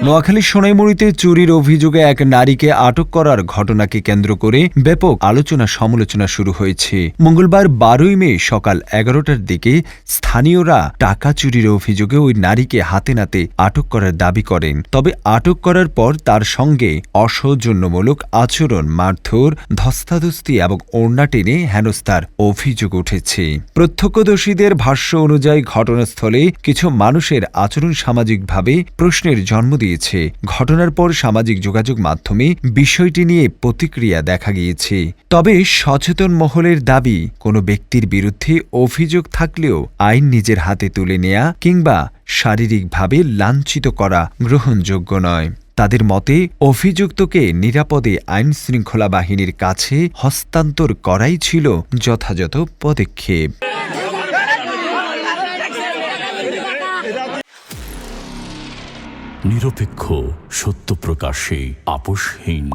নোয়াখালীর সোনাইমুড়ীতে চুরির অভিযোগে এক নারীকে আটক করার ঘটনাকে কেন্দ্র করে ব্যাপক আলোচনা সমালোচনা শুরু হয়েছে। মঙ্গলবার 12ই মে সকাল 11টার দিকে স্থানীয়রা টাকা চুরির অভিযোগে ওই নারীকে হাতে নাতে আটক করার দাবি করেন। তবে আটক করার পর তার সঙ্গে অসৌজন্যমূলক আচরণ, মারধর, ধস্তাধস্তি এবং ওড়না টেনে হেনস্থার অভিযোগ উঠেছে। প্রত্যক্ষদর্শীদের ভাষ্য অনুযায়ী ঘটনাস্থলে কিছু মানুষের আচরণ সামাজিকভাবে প্রশ্নের জন্ম দিয়েছে। ঘটনার পর সামাজিক যোগাযোগ মাধ্যমে বিষয়টি নিয়ে প্রতিক্রিয়া দেখা গিয়েছে। তবে সচেতন মহলের দাবি, কোনো ব্যক্তির বিরুদ্ধে অভিযোগ থাকলেও আইন নিজের হাতে তুলে নেয়া কিংবা শারীরিকভাবে লাঞ্ছিত করা গ্রহণযোগ্য নয়। তাদের মতে, অভিযুক্তকে নিরাপদে আইনশৃঙ্খলা বাহিনীর কাছে হস্তান্তর করাই ছিল যথাযথ পদক্ষেপ। নিরপেক্ষ, সত্য প্রকাশে আপোষহীন।